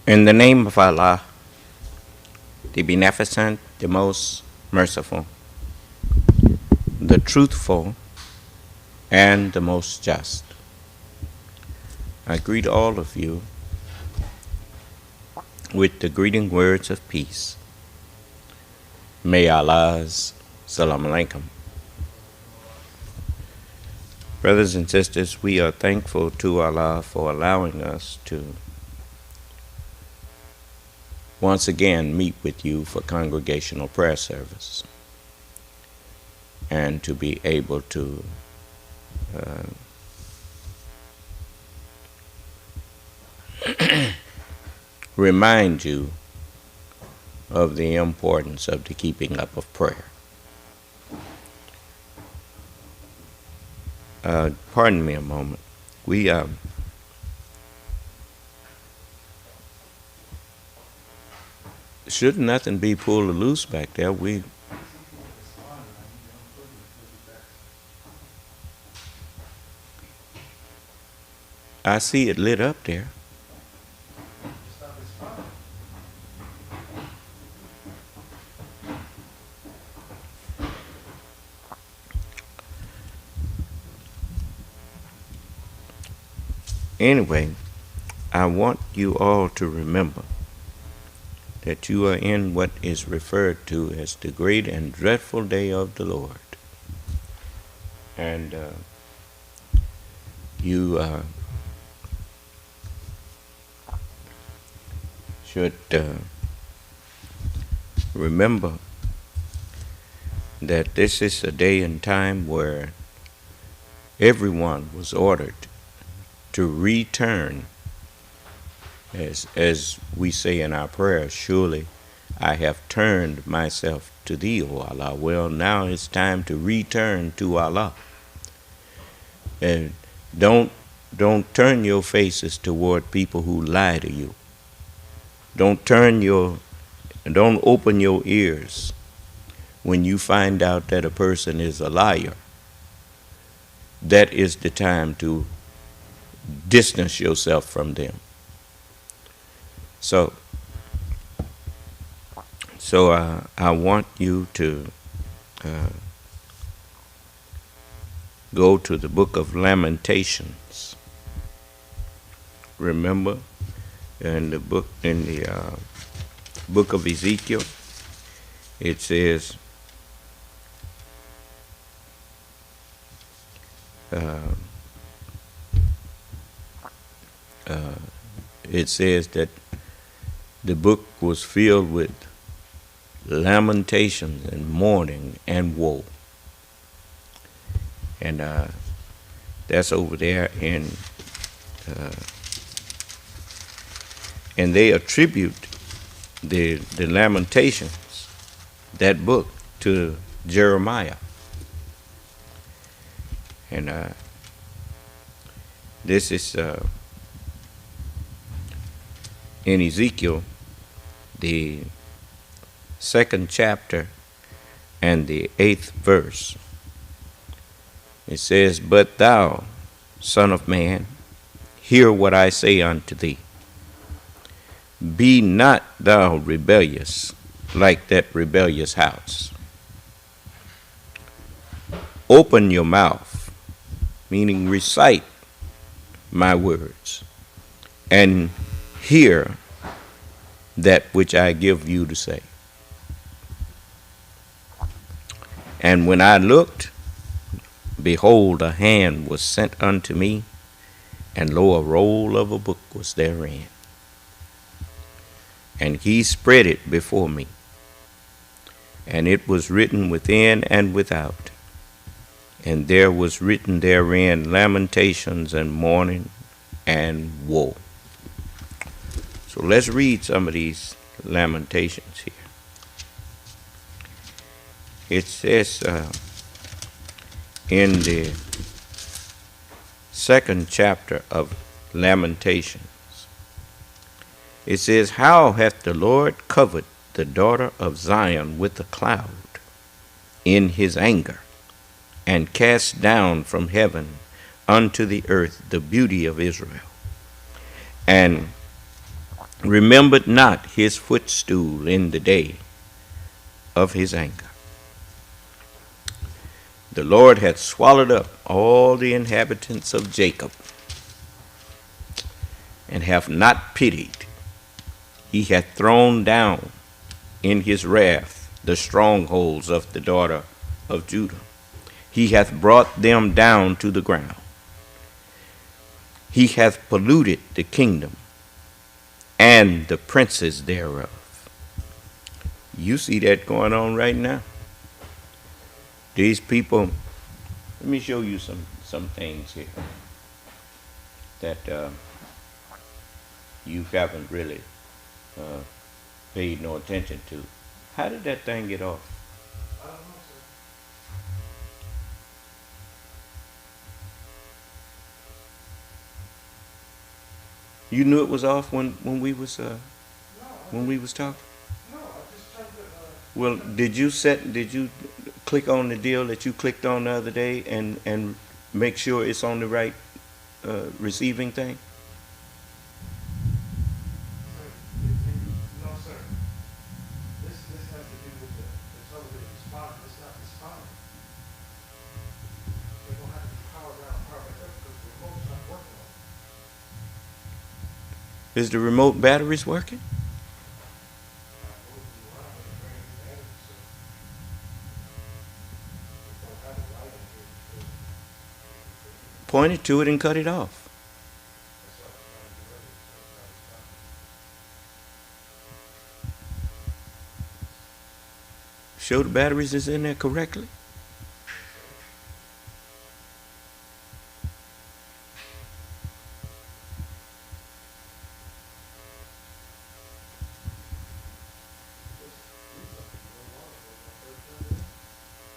In the name of Allah, the Beneficent, the Most Merciful, the Truthful, and the Most Just, I greet all of you with the greeting words of peace. May Allah's Salam Alaikum. Brothers and sisters, we are thankful to Allah for allowing us to once again meet with you for congregational prayer service and to be able to remind you of the importance of the keeping up of prayer. Pardon me a moment. We should nothing be pulled loose back there. I see it lit up there. Anyway, I want you all to remember that you are in what is referred to as the great and dreadful day of the Lord. And you should remember that this is a day and time where everyone was ordered to return, as we say in our prayers, surely I have turned myself to thee, O Allah. Well, now it's time to return to Allah. And don't turn your faces toward people who lie to you. Don't open your ears when you find out that a person is a liar. That is the time to distance yourself from them. So I want you to go to the book of Lamentations. Remember, in the book of Ezekiel, it says that the book was filled with lamentations and mourning and woe. And that's over there and they attribute the Lamentations, that book, to Jeremiah. And this is in Ezekiel, the 2nd chapter and the 8th verse. It says, "But thou, son of man, hear what I say unto thee. Be not thou rebellious like that rebellious house. Open your mouth," meaning recite my words, "and hear that which I give you to say. And when I looked, behold, a hand was sent unto me, and lo, a roll of a book was therein. And he spread it before me, and it was written within and without. And there was written therein lamentations and mourning and woe." So let's read some of these lamentations here. It says in the 2nd chapter of Lamentations, it says, "How hath the Lord covered the daughter of Zion with a cloud in his anger, and cast down from heaven unto the earth the beauty of Israel. And remembered not his footstool in the day of his anger. The Lord hath swallowed up all the inhabitants of Jacob, and hath not pitied. He hath thrown down in his wrath the strongholds of the daughter of Judah. He hath brought them down to the ground. He hath polluted the kingdom and the princes thereof. You see that going on right now. These people, let me show you some things here that you haven't really paid no attention to. How did that thing get off? I don't know, sir. You knew it was off when we was talking? No, I just tried to. Well, did you click on the deal that you clicked on the other day and make sure it's on the right receiving thing? No, sir. This has to do with the television responding. It's not responding. They're gonna have to be powered down, powered back up because the remote's not working on it. Is the remote batteries working? Point it to it and cut it off. Show the batteries is in there correctly.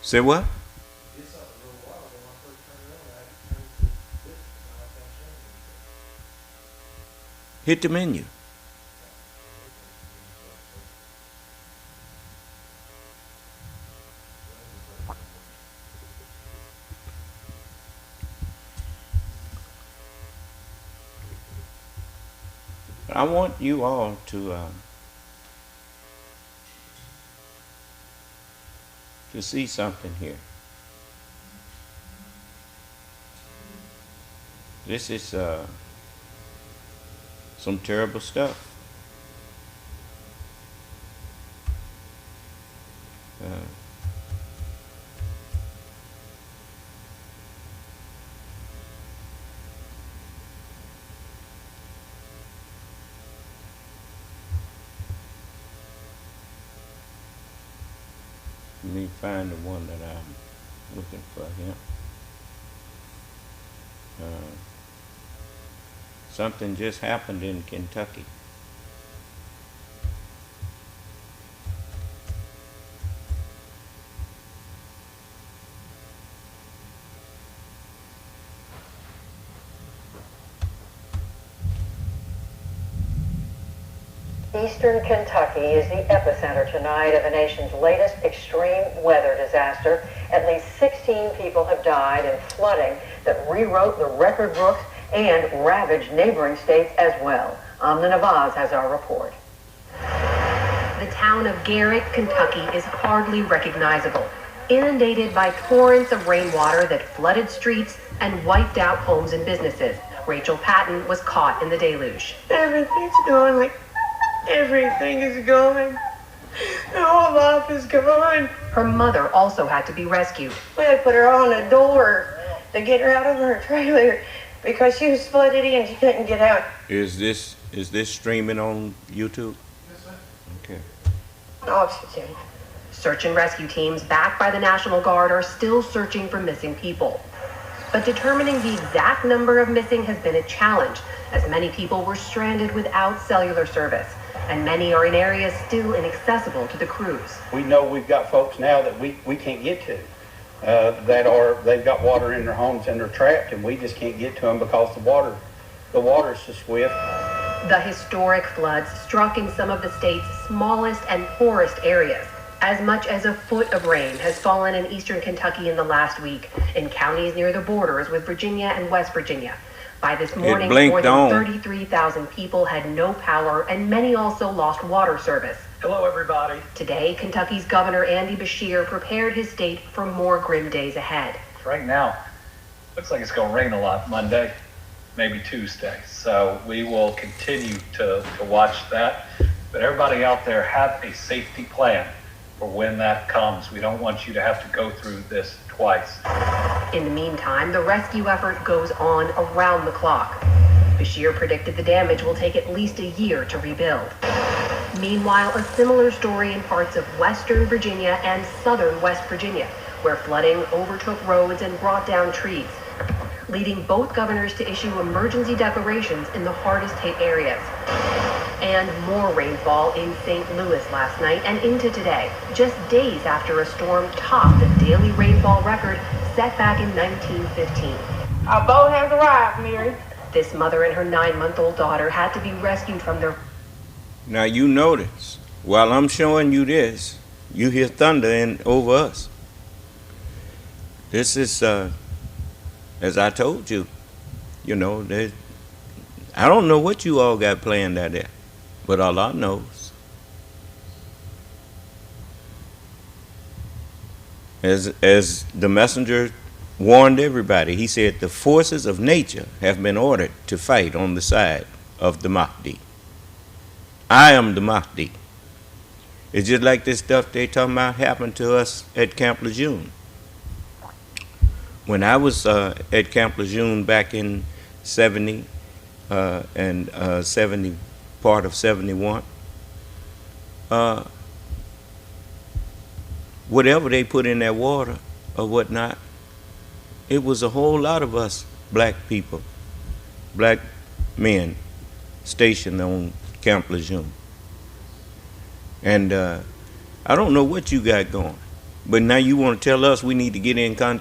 Say what? Hit the menu. But I want you all to see something here. This is some terrible stuff. Let me find the one that I'm looking for here. Something just happened in Kentucky. Eastern Kentucky is the epicenter tonight of the nation's latest extreme weather disaster. At least 16 people have died in flooding that rewrote the record books and ravaged neighboring states as well. Amna Navaz has our report. The town of Garrett, Kentucky is hardly recognizable, inundated by torrents of rainwater that flooded streets and wiped out homes and businesses. Rachel Patton was caught in the deluge. Everything's going like everything is going. The whole life is gone. Her mother also had to be rescued. We had to put her on a door to get her out of her trailer because she was flooded in. She couldn't get out. Is this streaming on YouTube? Yes, sir. Okay. Oxygen. Search and rescue teams backed by the National Guard are still searching for missing people. But determining the exact number of missing has been a challenge, as many people were stranded without cellular service, and many are in areas still inaccessible to the crews. We know we've got folks now that we can't get to, they've got water in their homes and they're trapped, and we just can't get to them because the water is so swift. The historic floods struck in some of the state's smallest and poorest areas. As much as a foot of rain has fallen in eastern Kentucky in the last week, in counties near the borders with Virginia and West Virginia. By this morning, blinked more than on. 33,000 people had no power, and many also lost water service. Hello, everybody. Today, Kentucky's Governor Andy Beshear prepared his state for more grim days ahead. Right now, looks like it's going to rain a lot Monday, maybe Tuesday. So we will continue to watch that. But everybody out there, have a safety plan for when that comes. We don't want you to have to go through this twice. In the meantime, the rescue effort goes on around the clock. Beshear predicted the damage will take at least a year to rebuild. Meanwhile, a similar story in parts of western Virginia and southern West Virginia, where flooding overtook roads and brought down trees, leading both governors to issue emergency declarations in the hardest hit areas. And more rainfall in St. Louis last night and into today, just days after a storm topped the daily rainfall record set back in 1915. Our boat has arrived, Mary. This mother and her 9-month-old daughter had to be rescued from their... Now you notice, while I'm showing you this, you hear thunder over us. This is, as I told you, I don't know what you all got planned out there, but Allah knows. As the messenger warned everybody, he said, the forces of nature have been ordered to fight on the side of the Mahdi. I am the Mahdi. It's just like this stuff they talking about happened to us at Camp Lejeune. When I was at Camp Lejeune back in 70 and 70, part of 71, whatever they put in that water or whatnot, it was a whole lot of us black people, black men stationed on Camp Lejeune. And I don't know what you got going, but now you want to tell us we need to get in contact